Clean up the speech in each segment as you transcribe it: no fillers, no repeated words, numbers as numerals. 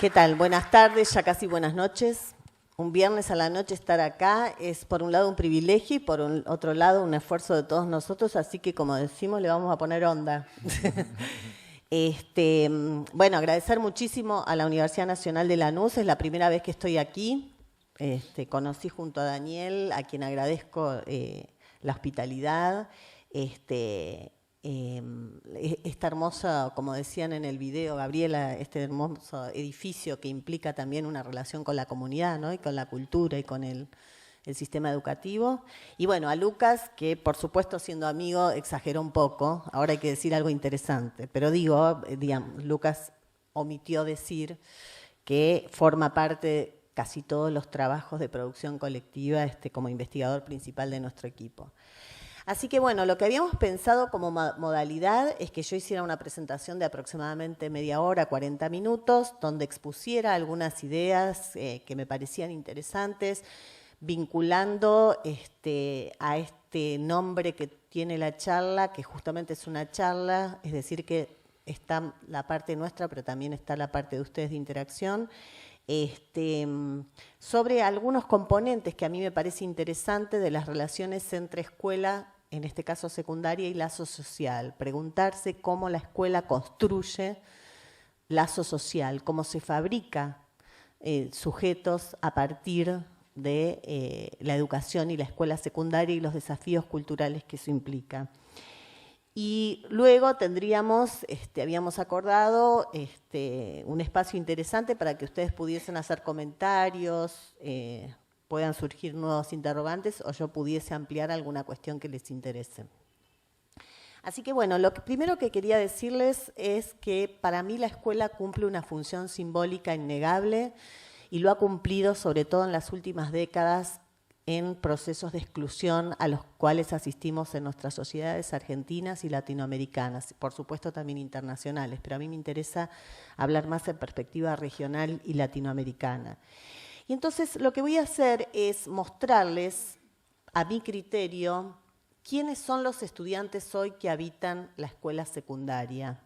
¿Qué tal? Buenas tardes, ya casi buenas noches. Un viernes a la noche estar acá es por un lado un privilegio y por otro lado un esfuerzo de todos nosotros, así que como decimos le vamos a poner onda. Bueno, agradecer muchísimo a la Universidad Nacional de Lanús, es la primera vez que estoy aquí. Conocí junto a Daniel, a quien agradezco la hospitalidad. Esta hermosa, como decían en el video, Gabriela, este hermoso edificio que implica también una relación con la comunidad, ¿no? Y con la cultura y con el sistema educativo. Y bueno, a Lucas, que por supuesto siendo amigo exageró un poco, ahora hay que decir algo interesante, pero digamos, Lucas omitió decir que forma parte de casi todos los trabajos de producción colectiva como investigador principal de nuestro equipo. Así que bueno, lo que habíamos pensado como modalidad es que yo hiciera una presentación de aproximadamente media hora, 40 minutos, donde expusiera algunas ideas que me parecían interesantes, vinculando a este nombre que tiene la charla, que justamente es una charla, es decir que está la parte nuestra, pero también está la parte de ustedes de interacción, sobre algunos componentes que a mí me parece interesante de las relaciones entre escuela, en este caso secundaria, y lazo social. Preguntarse cómo la escuela construye lazo social, cómo se fabrica sujetos a partir de la educación y la escuela secundaria y los desafíos culturales que eso implica. Y luego tendríamos, habíamos acordado un espacio interesante para que ustedes pudiesen hacer comentarios, puedan surgir nuevos interrogantes o yo pudiese ampliar alguna cuestión que les interese. Así que bueno, lo primero que quería decirles es que para mí la escuela cumple una función simbólica innegable y lo ha cumplido sobre todo en las últimas décadas en procesos de exclusión a los cuales asistimos en nuestras sociedades argentinas y latinoamericanas, por supuesto también internacionales, pero a mí me interesa hablar más en perspectiva regional y latinoamericana. Y entonces lo que voy a hacer es mostrarles, a mi criterio, quiénes son los estudiantes hoy que habitan la escuela secundaria.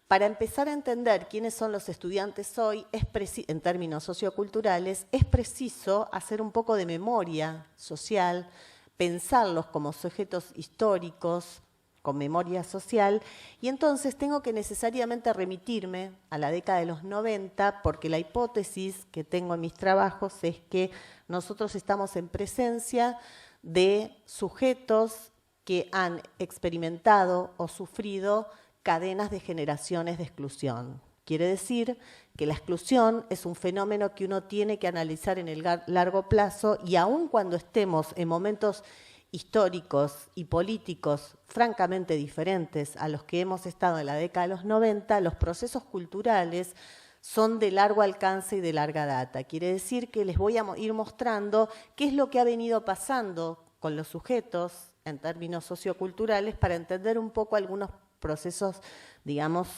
Para empezar a entender quiénes son los estudiantes hoy, en términos socioculturales, es preciso hacer un poco de memoria social, pensarlos como sujetos históricos, con memoria social, y entonces tengo que necesariamente remitirme a la década de los 90, porque la hipótesis que tengo en mis trabajos es que nosotros estamos en presencia de sujetos que han experimentado o sufrido cadenas de generaciones de exclusión. Quiere decir que la exclusión es un fenómeno que uno tiene que analizar en el largo plazo y aun cuando estemos en momentos históricos y políticos francamente diferentes a los que hemos estado en la década de los 90, los procesos culturales son de largo alcance y de larga data. Quiere decir que les voy a ir mostrando qué es lo que ha venido pasando con los sujetos en términos socioculturales para entender un poco algunos procesos, digamos,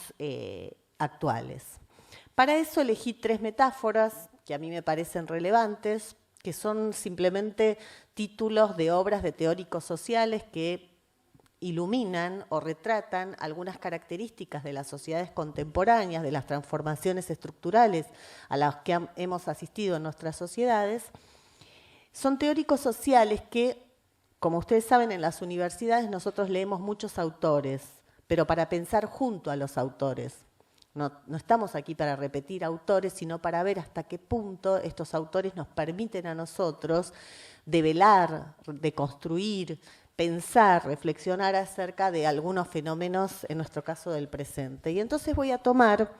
actuales. Para eso elegí 3 metáforas que a mí me parecen relevantes, que son simplemente títulos de obras de teóricos sociales que iluminan o retratan algunas características de las sociedades contemporáneas, de las transformaciones estructurales a las que hemos asistido en nuestras sociedades. Son teóricos sociales que, como ustedes saben, en las universidades nosotros leemos muchos autores, pero para pensar junto a los autores. No estamos aquí para repetir autores, sino para ver hasta qué punto estos autores nos permiten a nosotros develar, deconstruir, pensar, reflexionar acerca de algunos fenómenos, en nuestro caso del presente. Y entonces voy a tomar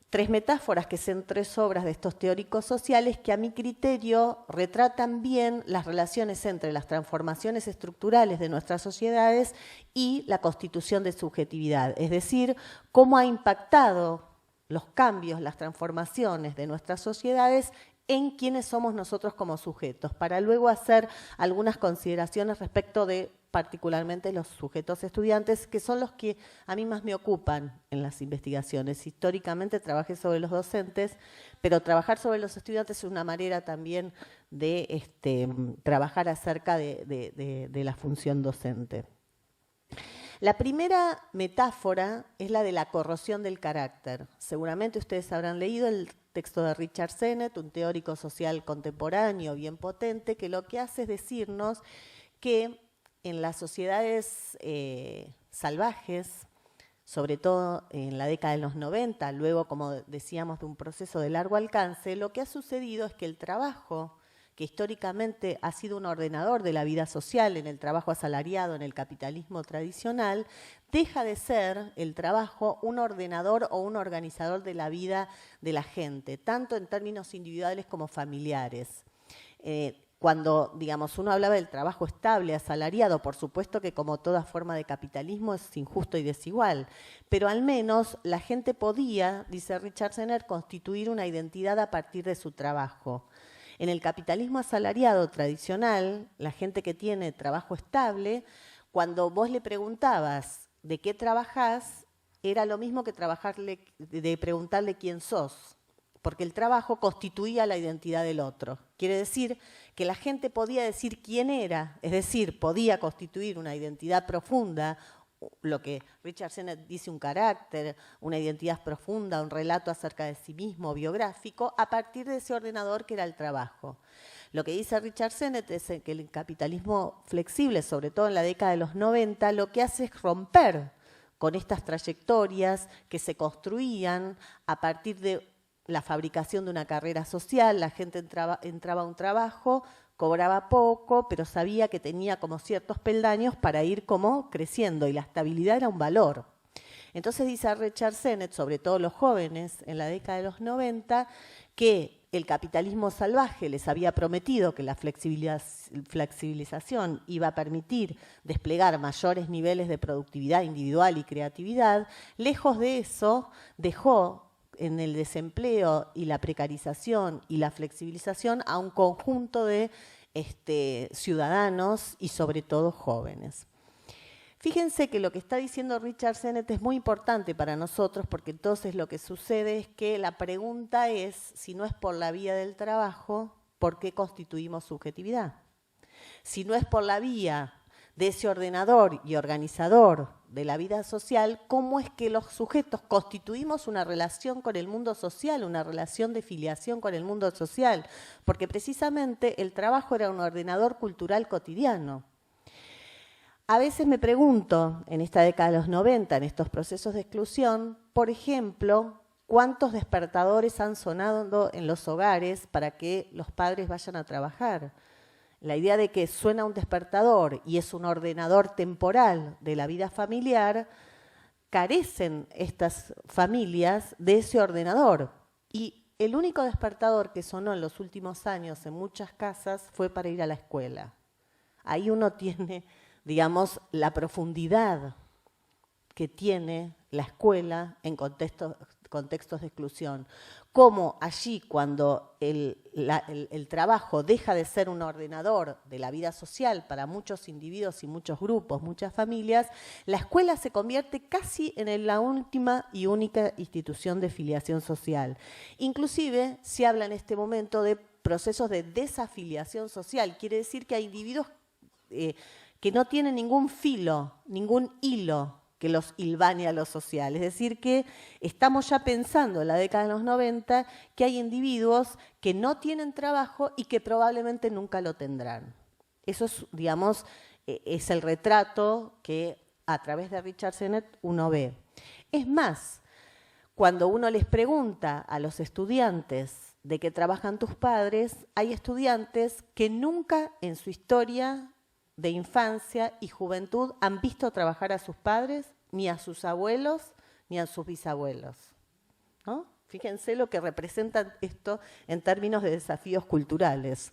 3 metáforas que son 3 obras de estos teóricos sociales que a mi criterio retratan bien las relaciones entre las transformaciones estructurales de nuestras sociedades y la constitución de subjetividad, es decir, cómo ha impactado los cambios, las transformaciones de nuestras sociedades en quiénes somos nosotros como sujetos, para luego hacer algunas consideraciones respecto de particularmente los sujetos estudiantes, que son los que a mí más me ocupan en las investigaciones. Históricamente trabajé sobre los docentes, pero trabajar sobre los estudiantes es una manera también de trabajar acerca de la función docente. La primera metáfora es la de la corrosión del carácter. Seguramente ustedes habrán leído el texto de Richard Sennett, un teórico social contemporáneo bien potente, que lo que hace es decirnos que en las sociedades salvajes, sobre todo en la década de los 90, luego, como decíamos, de un proceso de largo alcance, lo que ha sucedido es que el trabajo, que históricamente ha sido un ordenador de la vida social, en el trabajo asalariado, en el capitalismo tradicional, deja de ser el trabajo un ordenador o un organizador de la vida de la gente, tanto en términos individuales como familiares. Cuando, digamos, uno hablaba del trabajo estable, asalariado, por supuesto que como toda forma de capitalismo es injusto y desigual, pero al menos la gente podía, dice Richard Sennett, constituir una identidad a partir de su trabajo. En el capitalismo asalariado tradicional, la gente que tiene trabajo estable, cuando vos le preguntabas de qué trabajás, era lo mismo que de preguntarle quién sos, porque el trabajo constituía la identidad del otro. Quiere decir que la gente podía decir quién era, es decir, podía constituir una identidad profunda, lo que Richard Sennett dice un carácter, una identidad profunda, un relato acerca de sí mismo, biográfico, a partir de ese ordenador que era el trabajo. Lo que dice Richard Sennett es que el capitalismo flexible, sobre todo en la década de los 90, lo que hace es romper con estas trayectorias que se construían a partir de la fabricación de una carrera social. La gente entraba a un trabajo, cobraba poco, pero sabía que tenía como ciertos peldaños para ir como creciendo, y la estabilidad era un valor. Entonces dice Richard Sennett, sobre todo los jóvenes en la década de los 90, que el capitalismo salvaje les había prometido que la flexibilización iba a permitir desplegar mayores niveles de productividad individual y creatividad. Lejos de eso, dejó en el desempleo y la precarización y la flexibilización a un conjunto de ciudadanos y sobre todo jóvenes. Fíjense que lo que está diciendo Richard Sennett es muy importante para nosotros, porque entonces lo que sucede es que la pregunta es, si no es por la vía del trabajo, ¿por qué constituimos subjetividad? Si no es por la vía de ese ordenador y organizador de la vida social, ¿cómo es que los sujetos constituimos una relación con el mundo social, una relación de filiación con el mundo social? Porque precisamente el trabajo era un ordenador cultural cotidiano. A veces me pregunto, en esta década de los 90, en estos procesos de exclusión, por ejemplo, ¿cuántos despertadores han sonado en los hogares para que los padres vayan a trabajar? La idea de que suena un despertador y es un ordenador temporal de la vida familiar, carecen estas familias de ese ordenador. Y el único despertador que sonó en los últimos años en muchas casas fue para ir a la escuela. Ahí uno tiene, digamos, la profundidad que tiene la escuela en contextos de exclusión. Cómo allí, cuando el trabajo deja de ser un ordenador de la vida social para muchos individuos y muchos grupos, muchas familias, la escuela se convierte casi en la última y única institución de filiación social. Inclusive se habla en este momento de procesos de desafiliación social. Quiere decir que hay individuos que no tienen ningún filo, ningún hilo que los hilvane a lo social. Es decir, que estamos ya pensando en la década de los 90 que hay individuos que no tienen trabajo y que probablemente nunca lo tendrán. Eso es, digamos, es el retrato que a través de Richard Sennett uno ve. Es más, cuando uno les pregunta a los estudiantes de qué trabajan tus padres, hay estudiantes que nunca en su historia de infancia y juventud han visto trabajar a sus padres, ni a sus abuelos, ni a sus bisabuelos, ¿no? Fíjense lo que representa esto en términos de desafíos culturales,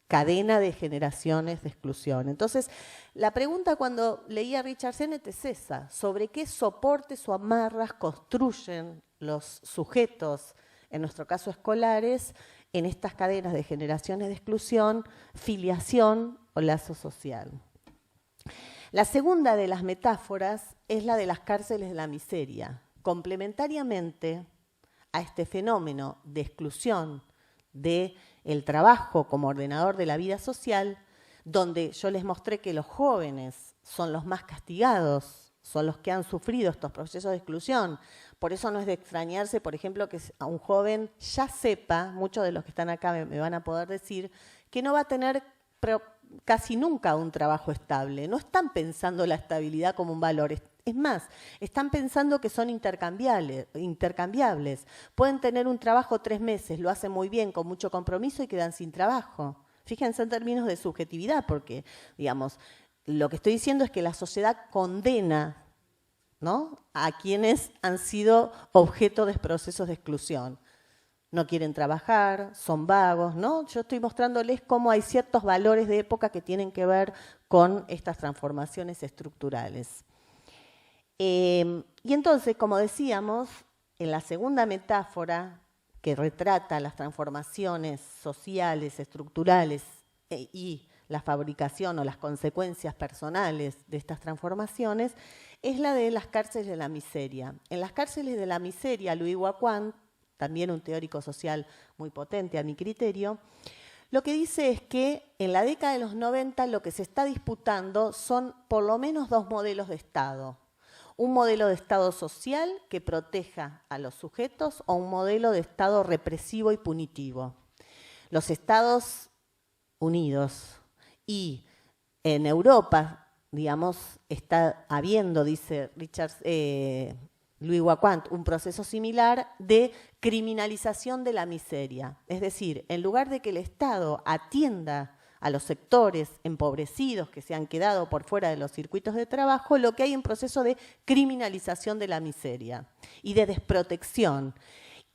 cadena de generaciones de exclusión. Entonces, la pregunta cuando leía a Richard Sennett es esa: ¿sobre qué soportes o amarras construyen los sujetos, en nuestro caso escolares, en estas cadenas de generaciones de exclusión, filiación o lazo social? La segunda de las metáforas es la de las cárceles de la miseria. Complementariamente a este fenómeno de exclusión del trabajo como ordenador de la vida social, donde yo les mostré que los jóvenes son los más castigados son los que han sufrido estos procesos de exclusión. Por eso no es de extrañarse, por ejemplo, que a un joven ya sepa, muchos de los que están acá me van a poder decir, que no va a tener casi nunca un trabajo estable. No están pensando la estabilidad como un valor. Es más, están pensando que son intercambiables. Pueden tener un trabajo 3 meses, lo hacen muy bien, con mucho compromiso y quedan sin trabajo. Fíjense en términos de subjetividad, porque, digamos, lo que estoy diciendo es que la sociedad condena, ¿no?, a quienes han sido objeto de procesos de exclusión. No quieren trabajar, son vagos, ¿no? Yo estoy mostrándoles cómo hay ciertos valores de época que tienen que ver con estas transformaciones estructurales. Y entonces, como decíamos, en la segunda metáfora que retrata las transformaciones sociales, estructurales y la fabricación o las consecuencias personales de estas transformaciones, es la de las cárceles de la miseria. En las cárceles de la miseria, Louis Waquan, también un teórico social muy potente a mi criterio, lo que dice es que en la década de los 90 lo que se está disputando son por lo menos 2 modelos de Estado. Un modelo de Estado social que proteja a los sujetos o un modelo de Estado represivo y punitivo. Los Estados Unidos y en Europa, digamos, está habiendo, dice Louis Waquan, un proceso similar de criminalización de la miseria. Es decir, en lugar de que el Estado atienda a los sectores empobrecidos que se han quedado por fuera de los circuitos de trabajo, lo que hay es un proceso de criminalización de la miseria y de desprotección.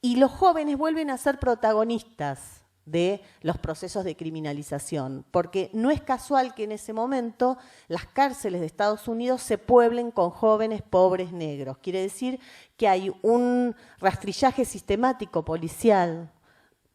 Y los jóvenes vuelven a ser protagonistas de los procesos de criminalización, porque no es casual que en ese momento las cárceles de Estados Unidos se pueblen con jóvenes pobres negros. Quiere decir que hay un rastrillaje sistemático policial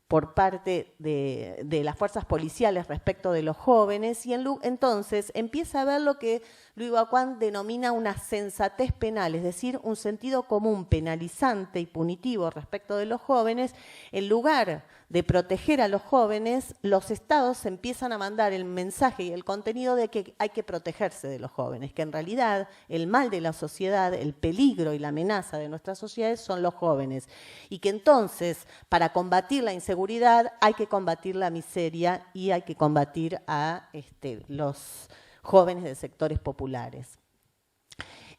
por parte de las fuerzas policiales respecto de los jóvenes, y entonces empieza a ver lo que Louis Waquan denomina una sensatez penal, es decir, un sentido común penalizante y punitivo respecto de los jóvenes. En lugar de proteger a los jóvenes, los estados empiezan a mandar el mensaje y el contenido de que hay que protegerse de los jóvenes, que en realidad el mal de la sociedad, el peligro y la amenaza de nuestras sociedades son los jóvenes, y que entonces para combatir la inseguridad hay que combatir la miseria y hay que combatir a los jóvenes de sectores populares.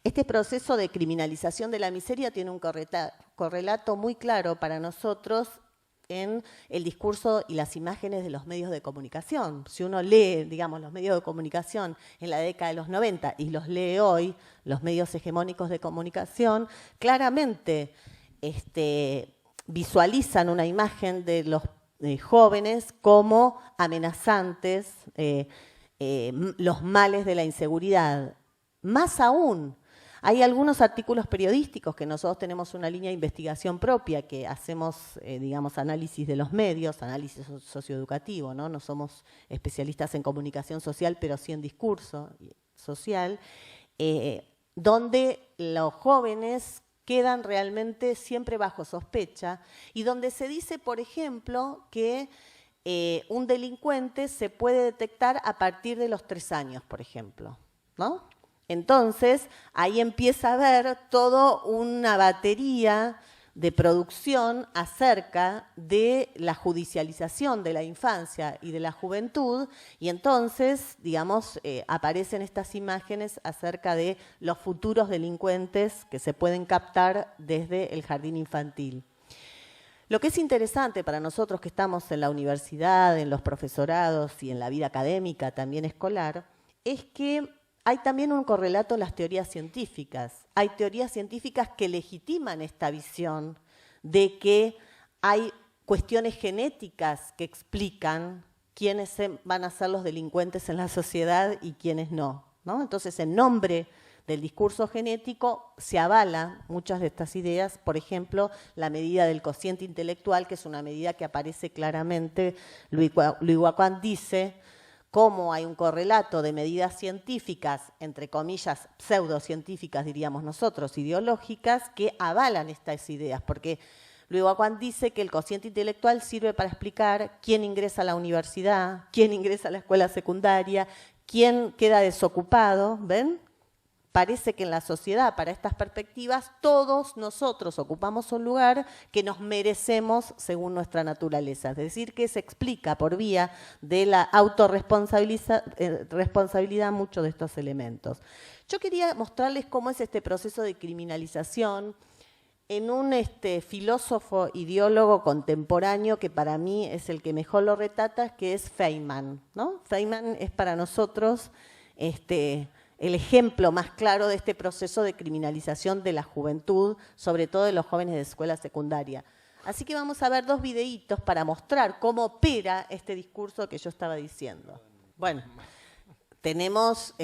Este proceso de criminalización de la miseria tiene un correlato muy claro para nosotros en el discurso y las imágenes de los medios de comunicación. Si uno lee, digamos, los medios de comunicación en la década de los 90 y los lee hoy, los medios hegemónicos de comunicación, claramente visualizan una imagen de los jóvenes como amenazantes, los males de la inseguridad. Más aún, hay algunos artículos periodísticos que nosotros tenemos una línea de investigación propia, que hacemos, digamos, análisis de los medios, análisis socioeducativo, ¿no? No somos especialistas en comunicación social, pero sí en discurso social, donde los jóvenes quedan realmente siempre bajo sospecha y donde se dice, por ejemplo, que un delincuente se puede detectar a partir de los 3 años, por ejemplo, ¿no? Entonces, ahí empieza a haber toda una batería de producción acerca de la judicialización de la infancia y de la juventud, y entonces, digamos, aparecen estas imágenes acerca de los futuros delincuentes que se pueden captar desde el jardín infantil. Lo que es interesante para nosotros que estamos en la universidad, en los profesorados y en la vida académica también escolar, es que hay también un correlato en las teorías científicas. Hay teorías científicas que legitiman esta visión de que hay cuestiones genéticas que explican quiénes van a ser los delincuentes en la sociedad y quiénes no, ¿no? Entonces, en nombre del discurso genético se avalan muchas de estas ideas, por ejemplo, la medida del cociente intelectual, que es una medida que aparece claramente. Louis Waquan dice cómo hay un correlato de medidas científicas, entre comillas, pseudocientíficas, diríamos nosotros, ideológicas, que avalan estas ideas, porque Louis Waquan dice que el cociente intelectual sirve para explicar quién ingresa a la universidad, quién ingresa a la escuela secundaria, quién queda desocupado, ¿ven?, parece que en la sociedad, para estas perspectivas, todos nosotros ocupamos un lugar que nos merecemos según nuestra naturaleza. Es decir, que se explica por vía de la autorresponsabilidad muchos de estos elementos. Yo quería mostrarles cómo es este proceso de criminalización en un filósofo ideólogo contemporáneo que para mí es el que mejor lo retrata, que es Feynman, ¿no? Feynman es para nosotros el ejemplo más claro de este proceso de criminalización de la juventud, sobre todo de los jóvenes de escuela secundaria. Así que vamos a ver 2 videitos para mostrar cómo opera este discurso que yo estaba diciendo. Bueno, tenemos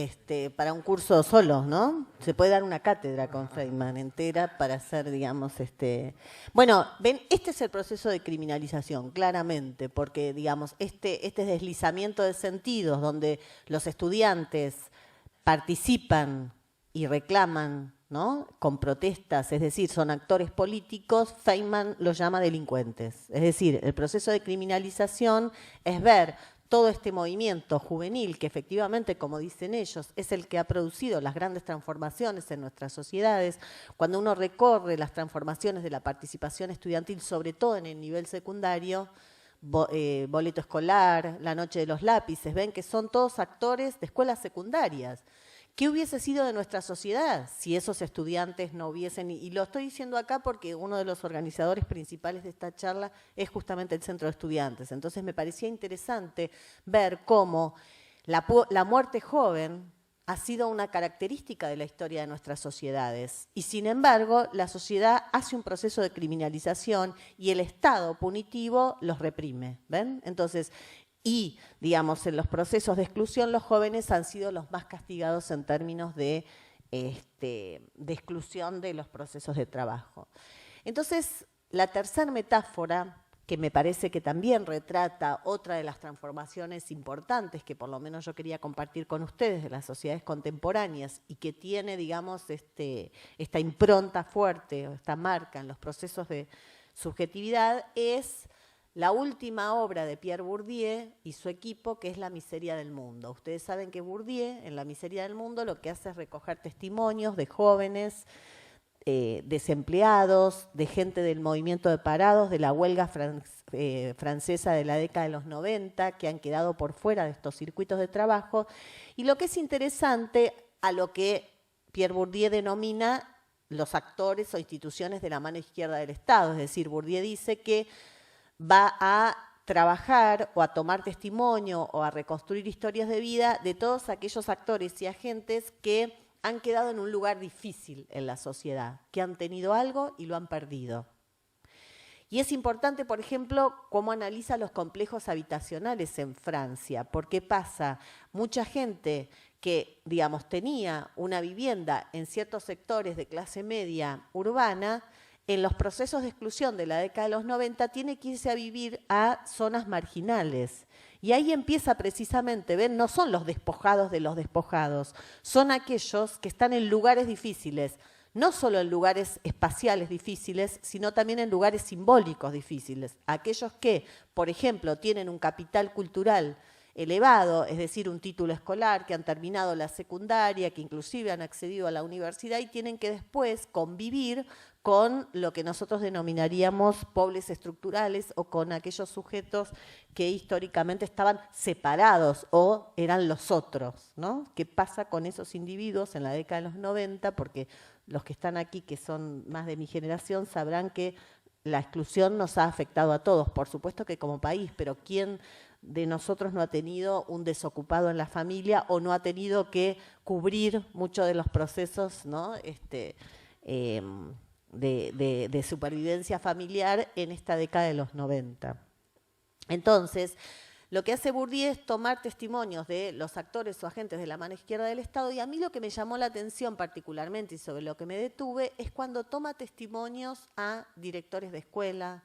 para un curso solo, ¿no? Se puede dar una cátedra con Feynman entera para hacer, digamos, Bueno, ven, este es el proceso de criminalización, claramente, porque, digamos, este deslizamiento de sentidos donde los estudiantes participan y reclaman, ¿no?, con protestas, es decir, son actores políticos, Feynman los llama delincuentes. Es decir, el proceso de criminalización es ver todo este movimiento juvenil que efectivamente, como dicen ellos, es el que ha producido las grandes transformaciones en nuestras sociedades. Cuando uno recorre las transformaciones de la participación estudiantil, sobre todo en el nivel secundario, boleto escolar, la noche de los lápices, ven que son todos actores de escuelas secundarias. ¿Qué hubiese sido de nuestra sociedad si esos estudiantes no hubiesen? Y lo estoy diciendo acá porque uno de los organizadores principales de esta charla es justamente el Centro de Estudiantes. Entonces me parecía interesante ver cómo la muerte joven ha sido una característica de la historia de nuestras sociedades. Y sin embargo, la sociedad hace un proceso de criminalización y el Estado punitivo los reprime. ¿Ven? Entonces, y, digamos, en los procesos de exclusión, los jóvenes han sido los más castigados en términos de exclusión de los procesos de trabajo. Entonces, la tercera metáfora, que me parece que también retrata otra de las transformaciones importantes que por lo menos yo quería compartir con ustedes de las sociedades contemporáneas y que tiene, digamos, esta impronta fuerte, o esta marca en los procesos de subjetividad, es la última obra de Pierre Bourdieu y su equipo, que es La miseria del mundo. Ustedes saben que Bourdieu, en La miseria del mundo, lo que hace es recoger testimonios de jóvenes desempleados, de gente del movimiento de parados, de la huelga francesa de la década de los 90, que han quedado por fuera de estos circuitos de trabajo. Y lo que es interesante, a lo que Pierre Bourdieu denomina los actores o instituciones de la mano izquierda del Estado. Es decir, Bourdieu dice que va a trabajar o a tomar testimonio o a reconstruir historias de vida de todos aquellos actores y agentes que han quedado en un lugar difícil en la sociedad, que han tenido algo y lo han perdido. Y es importante, por ejemplo, cómo analiza los complejos habitacionales en Francia, porque pasa mucha gente que, digamos, tenía una vivienda en ciertos sectores de clase media urbana, en los procesos de exclusión de la década de los 90 tiene que irse a vivir a zonas marginales. Y ahí empieza precisamente, ven, no son los despojados de los despojados, son aquellos que están en lugares difíciles, no solo en lugares espaciales difíciles, sino también en lugares simbólicos difíciles. Aquellos que, por ejemplo, tienen un capital cultural elevado, es decir, un título escolar, que han terminado la secundaria, que inclusive han accedido a la universidad y tienen que después convivir con lo que nosotros denominaríamos pobres estructurales o con aquellos sujetos que históricamente estaban separados o eran los otros, ¿no? ¿Qué pasa con esos individuos en la década de los 90? Porque los que están aquí, que son más de mi generación, sabrán que la exclusión nos ha afectado a todos, por supuesto que como país, pero ¿quién de nosotros no ha tenido un desocupado en la familia o no ha tenido que cubrir muchos de los procesos, ¿no? de supervivencia familiar en esta década de los 90. Entonces, lo que hace Bourdieu es tomar testimonios de los actores o agentes de la mano izquierda del Estado, y a mí lo que me llamó la atención particularmente y sobre lo que me detuve es cuando toma testimonios a directores de escuela,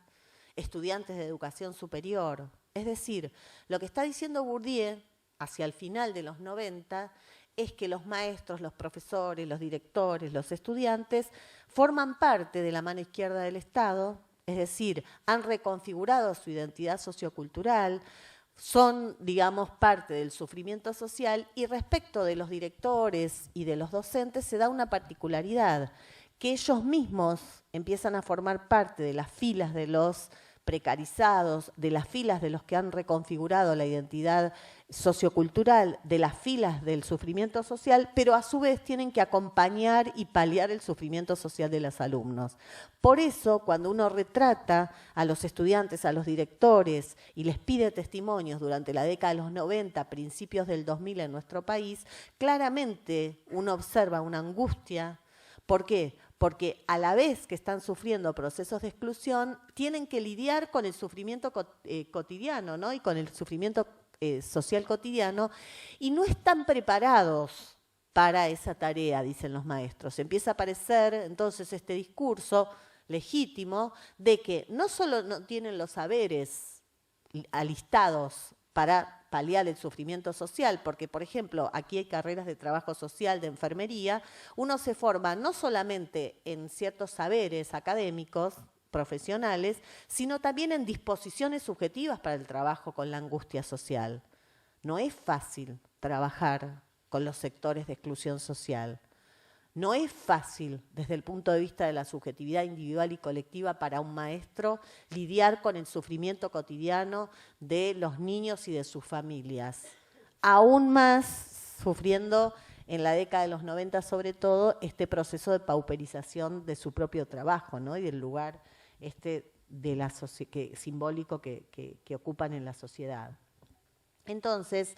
estudiantes de educación superior. Es decir, lo que está diciendo Bourdieu hacia el final de los 90 es que los maestros, los profesores, los directores, los estudiantes forman parte de la mano izquierda del Estado, es decir, han reconfigurado su identidad sociocultural, son, digamos, parte del sufrimiento social, y respecto de los directores y de los docentes se da una particularidad, que ellos mismos empiezan a formar parte de las filas de los precarizados, de las filas de los que han reconfigurado la identidad sociocultural, de las filas del sufrimiento social, pero a su vez tienen que acompañar y paliar el sufrimiento social de los alumnos. Por eso, cuando uno retrata a los estudiantes, a los directores, y les pide testimonios durante la década de los 90, principios del 2000 en nuestro país, claramente uno observa una angustia. ¿Por qué? Porque a la vez que están sufriendo procesos de exclusión, tienen que lidiar con el sufrimiento cotidiano, ¿no? Y con el sufrimiento social cotidiano, y no están preparados para esa tarea, dicen los maestros. Empieza a aparecer entonces este discurso legítimo de que no solo no tienen los saberes alistados para paliar el sufrimiento social, porque, por ejemplo, aquí hay carreras de trabajo social, de enfermería, uno se forma no solamente en ciertos saberes académicos, profesionales, sino también en disposiciones subjetivas para el trabajo con la angustia social. No es fácil trabajar con los sectores de exclusión social. No es fácil, desde el punto de vista de la subjetividad individual y colectiva, para un maestro lidiar con el sufrimiento cotidiano de los niños y de sus familias. Aún más sufriendo en la década de los 90, sobre todo, este proceso de pauperización de su propio trabajo, ¿no? Y del lugar de la simbólico que ocupan en la sociedad. Entonces,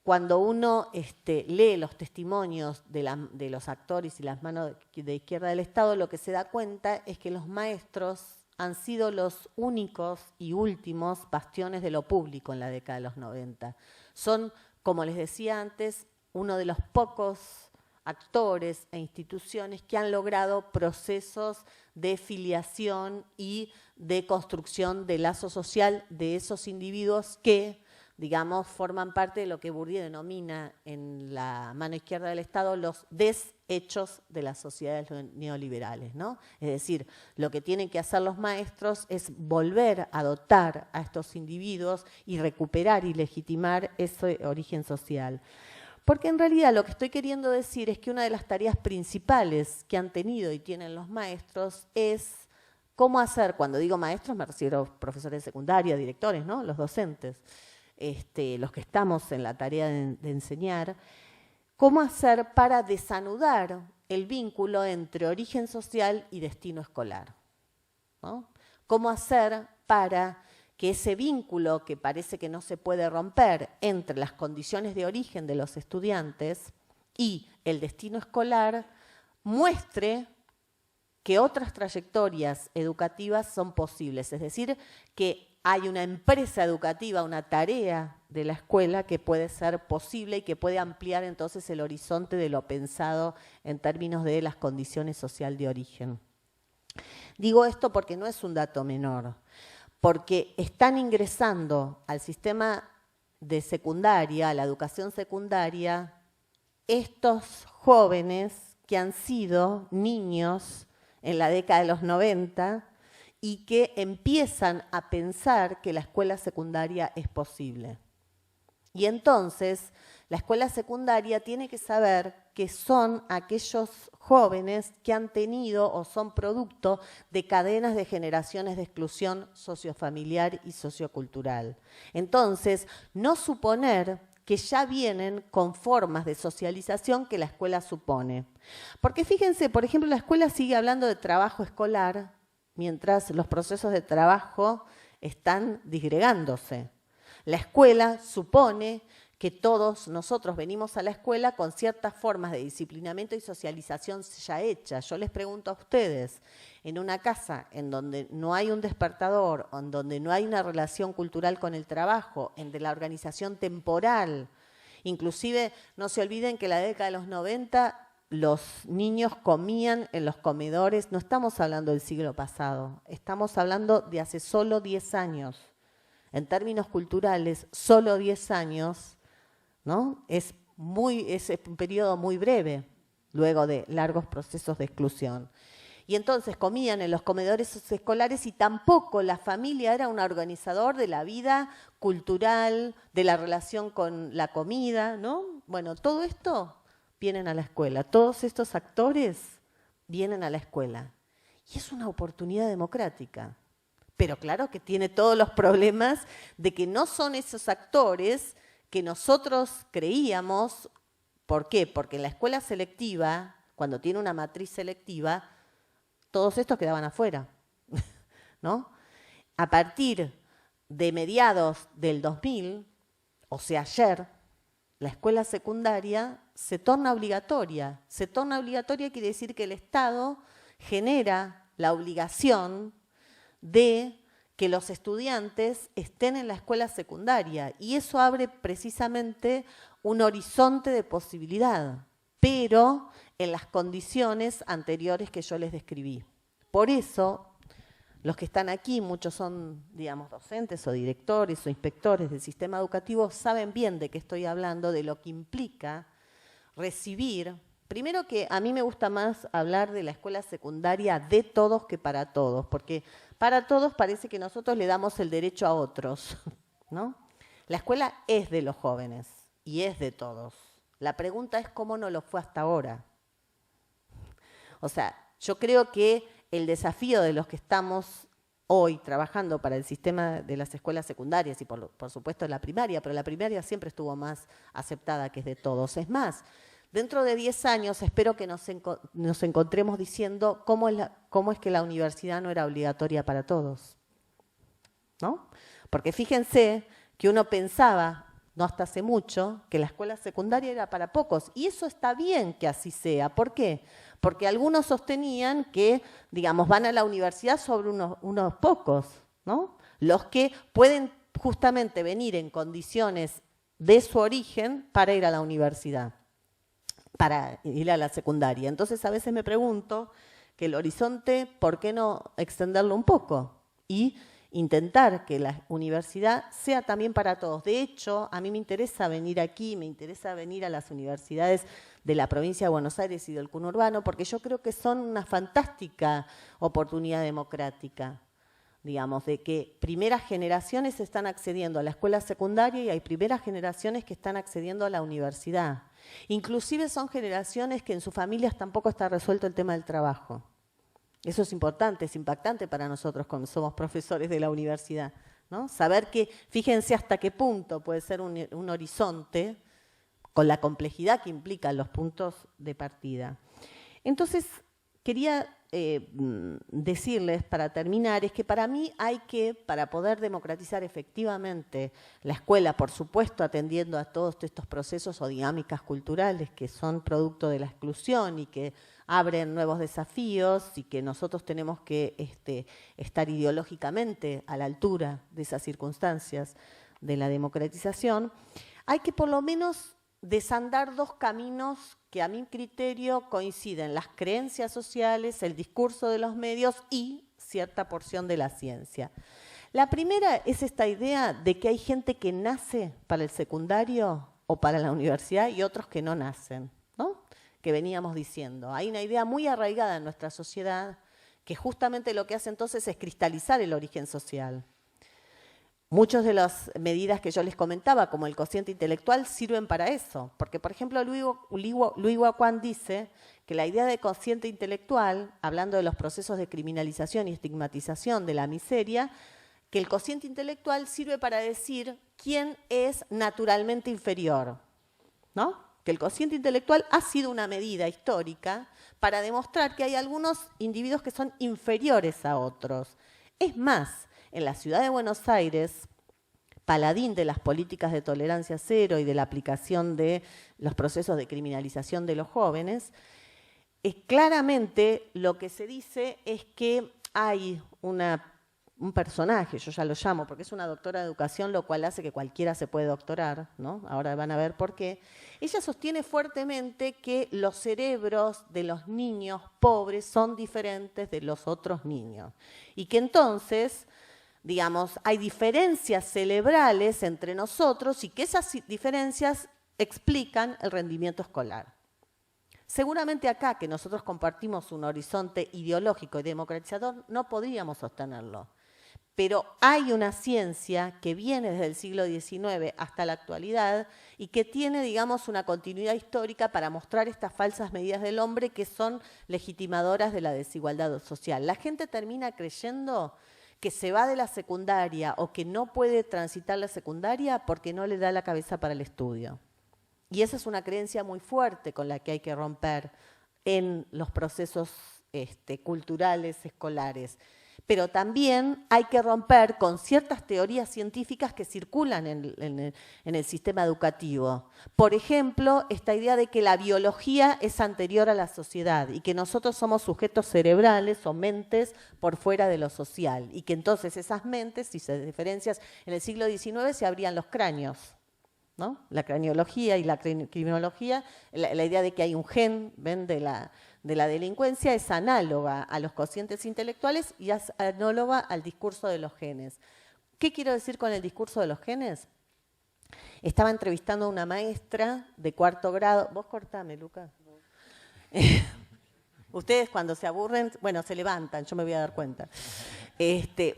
cuando uno lee los testimonios de los actores y las manos de izquierda del Estado, lo que se da cuenta es que los maestros han sido los únicos y últimos bastiones de lo público en la década de los 90. Son, como les decía antes, uno de los pocos actores e instituciones que han logrado procesos de filiación y de construcción de lazo social de esos individuos que, digamos, forman parte de lo que Bourdieu denomina en la mano izquierda del Estado los deshechos de las sociedades neoliberales, ¿no? Es decir, lo que tienen que hacer los maestros es volver a dotar a estos individuos y recuperar y legitimar ese origen social. Porque en realidad lo que estoy queriendo decir es que una de las tareas principales que han tenido y tienen los maestros es cómo hacer, cuando digo maestros me refiero a profesores de secundaria, directores, ¿no? Los docentes. Los que estamos en la tarea de enseñar, cómo hacer para desanudar el vínculo entre origen social y destino escolar, ¿no? Cómo hacer para que ese vínculo que parece que no se puede romper entre las condiciones de origen de los estudiantes y el destino escolar muestre que otras trayectorias educativas son posibles, es decir, que hay una empresa educativa, una tarea de la escuela que puede ser posible y que puede ampliar entonces el horizonte de lo pensado en términos de las condiciones sociales de origen. Digo esto porque no es un dato menor, porque están ingresando al sistema de secundaria, a la educación secundaria, estos jóvenes que han sido niños en la década de los 90, y que empiezan a pensar que la escuela secundaria es posible. Y entonces, la escuela secundaria tiene que saber que son aquellos jóvenes que han tenido o son producto de cadenas de generaciones de exclusión sociofamiliar y sociocultural. Entonces, no suponer que ya vienen con formas de socialización que la escuela supone. Porque fíjense, por ejemplo, la escuela sigue hablando de trabajo escolar, mientras los procesos de trabajo están disgregándose. La escuela supone que todos nosotros venimos a la escuela con ciertas formas de disciplinamiento y socialización ya hechas. Yo les pregunto a ustedes, en una casa en donde no hay un despertador, en donde no hay una relación cultural con el trabajo, en de la organización temporal, inclusive no se olviden que en la década de los 90 los niños comían en los comedores, no estamos hablando del siglo pasado, estamos hablando de hace solo 10 años. En términos culturales, solo 10 años, ¿no? Es un periodo muy breve, luego de largos procesos de exclusión. Y entonces comían en los comedores escolares y tampoco la familia era un organizador de la vida cultural, de la relación con la comida, ¿no? Bueno, todo esto vienen a la escuela, todos estos actores vienen a la escuela. Y es una oportunidad democrática. Pero claro que tiene todos los problemas de que no son esos actores que nosotros creíamos. ¿Por qué? Porque en la escuela selectiva, cuando tiene una matriz selectiva, todos estos quedaban afuera, ¿no? A partir de mediados del 2000, o sea, ayer, la escuela secundaria se torna obligatoria. Se torna obligatoria quiere decir que el Estado genera la obligación de que los estudiantes estén en la escuela secundaria y eso abre precisamente un horizonte de posibilidad, pero en las condiciones anteriores que yo les describí. Por eso, los que están aquí, muchos son, digamos, docentes o directores o inspectores del sistema educativo, saben bien de qué estoy hablando, de lo que implica recibir. Primero que a mí me gusta más hablar de la escuela secundaria de todos que para todos, porque para todos parece que nosotros le damos el derecho a otros, ¿no? La escuela es de los jóvenes y es de todos. La pregunta es cómo no lo fue hasta ahora. O sea, yo creo que el desafío de los que estamos hoy trabajando para el sistema de las escuelas secundarias y por supuesto la primaria, pero la primaria siempre estuvo más aceptada que es de todos. Es más, dentro de 10 años espero que nos encontremos diciendo cómo es que la universidad no era obligatoria para todos, ¿no? Porque fíjense que uno pensaba, no hasta hace mucho, que la escuela secundaria era para pocos. Y eso está bien que así sea. ¿Por qué? Porque algunos sostenían que, digamos, van a la universidad sobre unos pocos, ¿no? Los que pueden justamente venir en condiciones de su origen para ir a la universidad, para ir a la secundaria. Entonces a veces me pregunto que el horizonte, ¿por qué no extenderlo un poco? Y intentar que la universidad sea también para todos. De hecho, a mí me interesa venir aquí, me interesa venir a las universidades de la provincia de Buenos Aires y del conurbano, porque yo creo que son una fantástica oportunidad democrática, digamos, de que primeras generaciones están accediendo a la escuela secundaria y hay primeras generaciones que están accediendo a la universidad. Inclusive son generaciones que en sus familias tampoco está resuelto el tema del trabajo. Eso es importante, es impactante para nosotros cuando somos profesores de la universidad, ¿no? Saber que, fíjense hasta qué punto puede ser un horizonte con la complejidad que implican los puntos de partida. Entonces, quería decirles, para terminar, es que para mí hay que, para poder democratizar efectivamente la escuela, por supuesto atendiendo a todos estos procesos o dinámicas culturales que son producto de la exclusión y que abren nuevos desafíos y que nosotros tenemos que estar ideológicamente a la altura de esas circunstancias de la democratización, hay que por lo menos desandar dos caminos que a mi criterio coinciden: las creencias sociales, el discurso de los medios y cierta porción de la ciencia. La primera es esta idea de que hay gente que nace para el secundario o para la universidad y otros que no nacen, ¿no? Que veníamos diciendo. Hay una idea muy arraigada en nuestra sociedad que justamente lo que hace entonces es cristalizar el origen social. Muchas de las medidas que yo les comentaba, como el cociente intelectual, sirven para eso. Porque, por ejemplo, Luis Guacuán dice que la idea de cociente intelectual, hablando de los procesos de criminalización y estigmatización de la miseria, que el cociente intelectual sirve para decir quién es naturalmente inferior, ¿no? Que el cociente intelectual ha sido una medida histórica para demostrar que hay algunos individuos que son inferiores a otros. Es más, en la ciudad de Buenos Aires, paladín de las políticas de tolerancia cero y de la aplicación de los procesos de criminalización de los jóvenes, claramente lo que se dice es que hay un personaje, yo ya lo llamo, porque es una doctora de educación, lo cual hace que cualquiera se puede doctorar, ¿no? Ahora van a ver por qué. Ella sostiene fuertemente que los cerebros de los niños pobres son diferentes de los otros niños y que entonces, digamos, hay diferencias cerebrales entre nosotros y que esas diferencias explican el rendimiento escolar. seguramente acá, que nosotros compartimos un horizonte ideológico y democratizador, no podríamos sostenerlo. Pero hay una ciencia que viene desde el siglo XIX hasta la actualidad y que tiene, digamos, una continuidad histórica para mostrar estas falsas medidas del hombre que son legitimadoras de la desigualdad social. La gente termina creyendo que se va de la secundaria o que no puede transitar la secundaria porque no le da la cabeza para el estudio. Y esa es una creencia muy fuerte con la que hay que romper en los procesos culturales, escolares. Pero también hay que romper con ciertas teorías científicas que circulan en el sistema educativo. Por ejemplo, esta idea de que la biología es anterior a la sociedad y que nosotros somos sujetos cerebrales o mentes por fuera de lo social y que entonces esas mentes, si se diferencian en el siglo XIX, se abrían los cráneos, ¿no? La craneología y la criminología, la idea de que hay un gen, ¿ven?, de la delincuencia es análoga a los cocientes intelectuales y es análoga al discurso de los genes. ¿Qué quiero decir con el discurso de los genes? Estaba entrevistando a una maestra de 4º grado. Vos cortame, Luca. Ustedes cuando se aburren, bueno, se levantan, yo me voy a dar cuenta.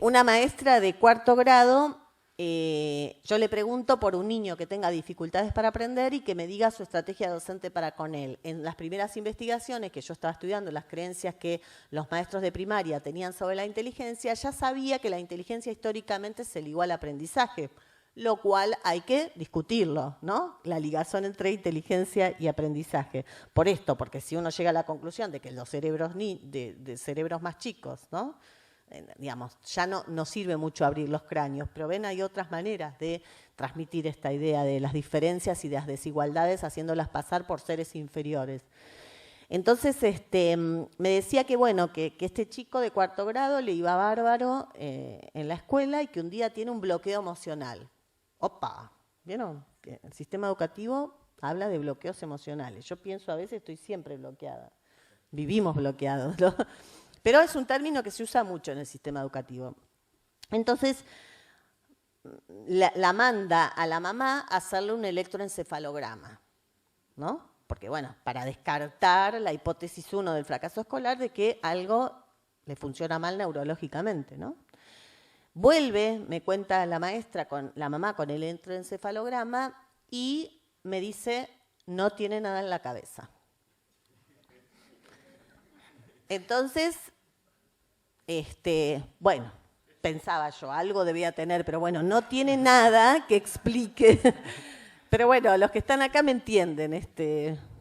Una maestra de 4º grado, yo le pregunto por un niño que tenga dificultades para aprender y que me diga su estrategia docente para con él. En las primeras investigaciones que yo estaba estudiando, las creencias que los maestros de primaria tenían sobre la inteligencia, ya sabía que la inteligencia históricamente se ligó al aprendizaje, lo cual hay que discutirlo, ¿no? La ligación entre inteligencia y aprendizaje. Por esto, porque si uno llega a la conclusión de que los cerebros de cerebros más chicos, ¿no?, digamos, ya no sirve mucho abrir los cráneos, pero ven, hay otras maneras de transmitir esta idea de las diferencias y de las desigualdades haciéndolas pasar por seres inferiores. Entonces, me decía que, bueno, que este chico de 4º grado le iba bárbaro en la escuela y que un día tiene un bloqueo emocional. ¡Opa! ¿Vieron? El sistema educativo habla de bloqueos emocionales. Yo pienso a veces, estoy siempre bloqueada. Vivimos bloqueados, ¿no? Pero es un término que se usa mucho en el sistema educativo. Entonces, la manda a la mamá a hacerle un electroencefalograma, ¿no? Porque, bueno, para descartar la hipótesis 1 del fracaso escolar de que algo le funciona mal neurológicamente, ¿no? Vuelve, me cuenta la maestra, la mamá con el electroencefalograma y me dice, no tiene nada en la cabeza. Entonces, bueno, pensaba yo, algo debía tener, pero bueno, no tiene nada que explique. Pero bueno, los que están acá me entienden.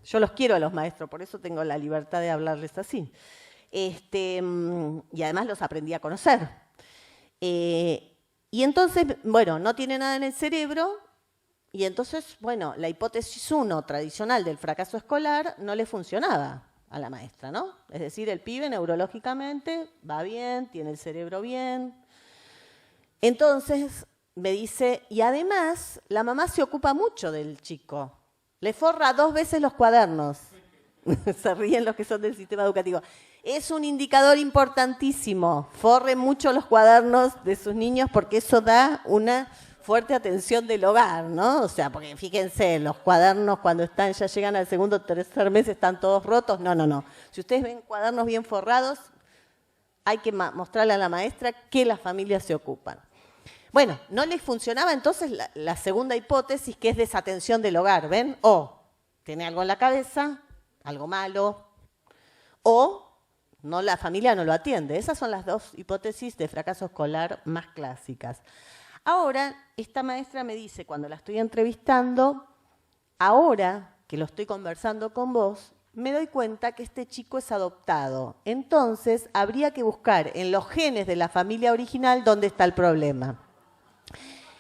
Yo los quiero a los maestros, por eso tengo la libertad de hablarles así. Y además los aprendí a conocer. Y entonces, bueno, no tiene nada en el cerebro. Y entonces, bueno, la hipótesis 1 tradicional del fracaso escolar no le funcionaba a la maestra, ¿no? Es decir, el pibe neurológicamente va bien, tiene el cerebro bien. Entonces me dice, y además la mamá se ocupa mucho del chico. Le forra 2 veces los cuadernos. Se ríen los que son del sistema educativo. Es un indicador importantísimo. Forre mucho los cuadernos de sus niños porque eso da una fuerte atención del hogar, ¿no? O sea, porque fíjense, los cuadernos cuando ya llegan al 2º o 3er mes están todos rotos. No. Si ustedes ven cuadernos bien forrados, hay que mostrarle a la maestra que las familias se ocupan. Bueno, no les funcionaba entonces la segunda hipótesis, que es desatención del hogar, ¿ven? O tiene algo en la cabeza, algo malo, o no, la familia no lo atiende. Esas son las 2 hipótesis de fracaso escolar más clásicas. Ahora, esta maestra me dice, cuando la estoy entrevistando, ahora que lo estoy conversando con vos, me doy cuenta que este chico es adoptado. Entonces, habría que buscar en los genes de la familia original dónde está el problema.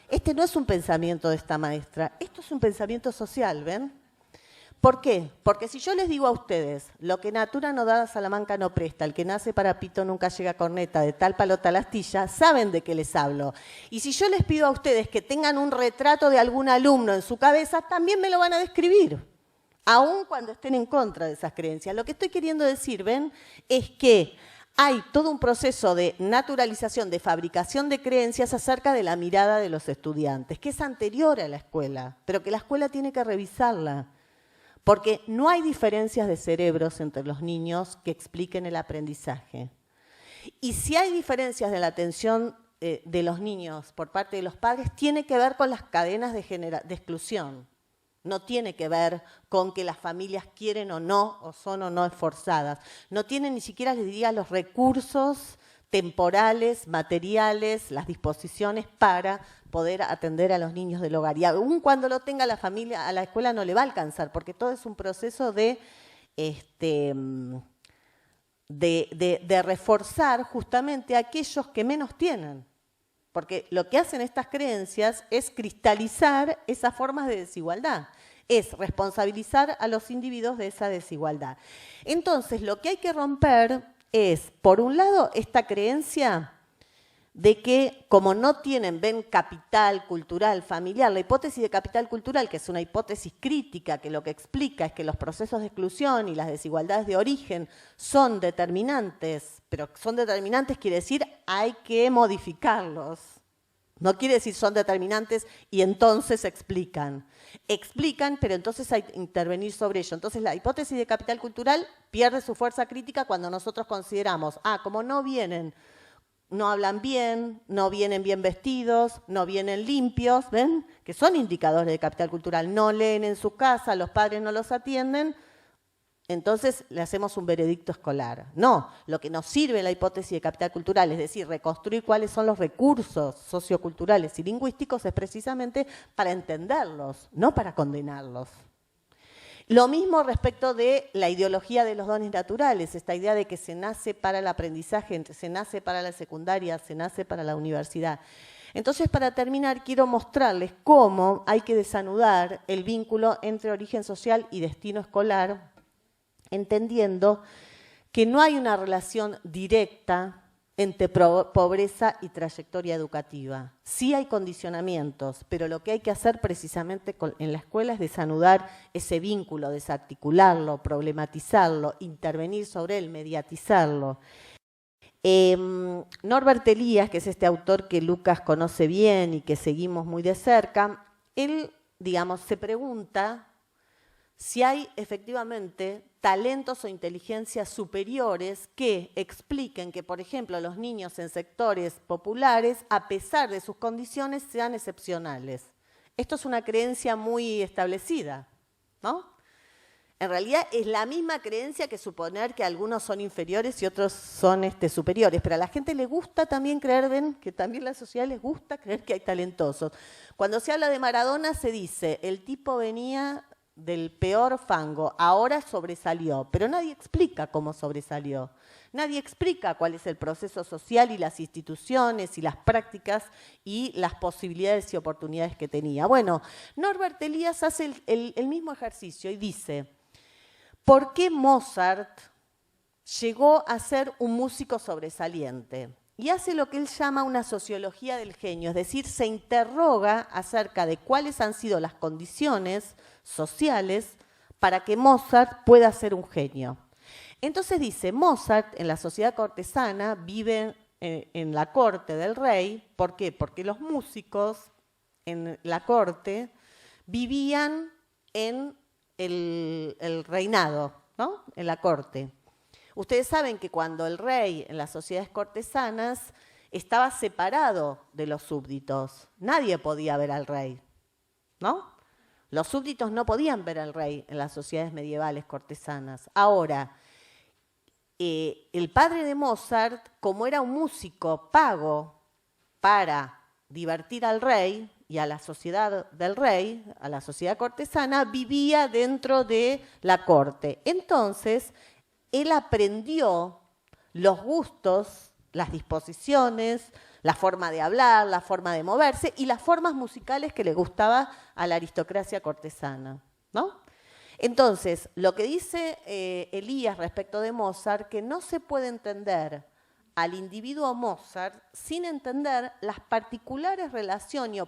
Este no es un pensamiento de esta maestra, esto es un pensamiento social, ¿ven? ¿Por qué? Porque si yo les digo a ustedes, lo que natura no da, Salamanca no presta, el que nace para pito nunca llega a corneta, de tal palo tal astilla, saben de qué les hablo. Y si yo les pido a ustedes que tengan un retrato de algún alumno en su cabeza, también me lo van a describir, aun cuando estén en contra de esas creencias. Lo que estoy queriendo decir, ¿ven?, es que hay todo un proceso de naturalización, de fabricación de creencias acerca de la mirada de los estudiantes, que es anterior a la escuela, pero que la escuela tiene que revisarla. porque no hay diferencias de cerebros entre los niños que expliquen el aprendizaje. Y si hay diferencias de la atención de los niños por parte de los padres, tiene que ver con las cadenas de exclusión. No tiene que ver con que las familias quieren o no, o son o no esforzadas. No tienen ni siquiera, les diría, los recursos temporales, materiales, las disposiciones para poder atender a los niños del hogar. Y aún cuando lo tenga la familia, a la escuela no le va a alcanzar, porque todo es un proceso de reforzar justamente a aquellos que menos tienen. Porque lo que hacen estas creencias es cristalizar esas formas de desigualdad, es responsabilizar a los individuos de esa desigualdad. Entonces, lo que hay que romper es, por un lado, esta creencia de que como no ven capital cultural familiar, la hipótesis de capital cultural, que es una hipótesis crítica, que lo que explica es que los procesos de exclusión y las desigualdades de origen son determinantes, pero son determinantes quiere decir hay que modificarlos. No quiere decir son determinantes y entonces explican. Explican, pero entonces hay que intervenir sobre ello. Entonces la hipótesis de capital cultural pierde su fuerza crítica cuando nosotros consideramos, como no hablan bien, no vienen bien vestidos, no vienen limpios, ¿ven? Que son indicadores de capital cultural. No leen en su casa, los padres no los atienden, entonces le hacemos un veredicto escolar. No, lo que nos sirve la hipótesis de capital cultural, es decir, reconstruir cuáles son los recursos socioculturales y lingüísticos, es precisamente para entenderlos, no para condenarlos. Lo mismo respecto de la ideología de los dones naturales, esta idea de que se nace para el aprendizaje, se nace para la secundaria, se nace para la universidad. Entonces, para terminar, quiero mostrarles cómo hay que desanudar el vínculo entre origen social y destino escolar, entendiendo que no hay una relación directa entre pobreza y trayectoria educativa. Sí hay condicionamientos, pero lo que hay que hacer precisamente en la escuela es desanudar ese vínculo, desarticularlo, problematizarlo, intervenir sobre él, mediatizarlo. Norbert Elias, que es este autor que Lucas conoce bien y que seguimos muy de cerca, él, se pregunta si hay efectivamente talentos o inteligencias superiores que expliquen que, por ejemplo, los niños en sectores populares, a pesar de sus condiciones, sean excepcionales. Esto es una creencia muy establecida, ¿no? En realidad es la misma creencia que suponer que algunos son inferiores y otros son superiores, pero a la gente le gusta también creer, ven, que también a la sociedad les gusta creer que hay talentosos. Cuando se habla de Maradona se dice, el tipo venía del peor fango, ahora sobresalió, pero nadie explica cómo sobresalió. Nadie explica cuál es el proceso social y las instituciones y las prácticas y las posibilidades y oportunidades que tenía. Bueno, Norbert Elias hace el mismo ejercicio y dice, ¿por qué Mozart llegó a ser un músico sobresaliente? Y hace lo que él llama una sociología del genio, es decir, se interroga acerca de cuáles han sido las condiciones sociales para que Mozart pueda ser un genio. Entonces dice, Mozart en la sociedad cortesana vive en la corte del rey. ¿Por qué? Porque los músicos en la corte vivían en el reinado, ¿no? En la corte. Ustedes saben que cuando el rey en las sociedades cortesanas estaba separado de los súbditos, nadie podía ver al rey, ¿no? Los súbditos no podían ver al rey en las sociedades medievales cortesanas. Ahora, el padre de Mozart, como era un músico pago para divertir al rey y a la sociedad del rey, a la sociedad cortesana, vivía dentro de la corte. Entonces, él aprendió los gustos, las disposiciones, la forma de hablar, la forma de moverse y las formas musicales que le gustaba a la aristocracia cortesana, ¿no? Entonces, lo que dice Elías respecto de Mozart, que no se puede entender al individuo Mozart sin entender las particulares relaciones y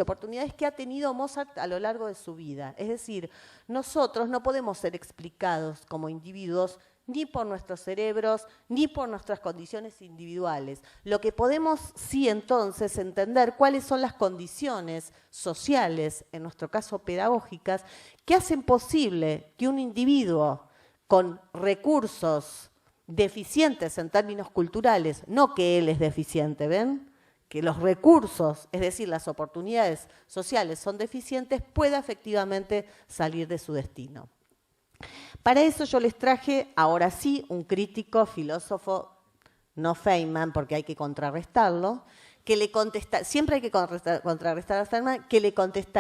oportunidades que ha tenido Mozart a lo largo de su vida. Es decir, nosotros no podemos ser explicados como individuos ni por nuestros cerebros, ni por nuestras condiciones individuales. Lo que podemos sí entonces entender cuáles son las condiciones sociales, en nuestro caso pedagógicas, que hacen posible que un individuo con recursos deficientes en términos culturales, no que él es deficiente, ¿ven? Que los recursos, es decir, las oportunidades sociales son deficientes, pueda efectivamente salir de su destino. Para eso yo les traje, ahora sí, un crítico, filósofo, no Feynman, porque hay que contrarrestarlo, que le contesta, siempre hay que contrarrestar a Feynman, que le contestaría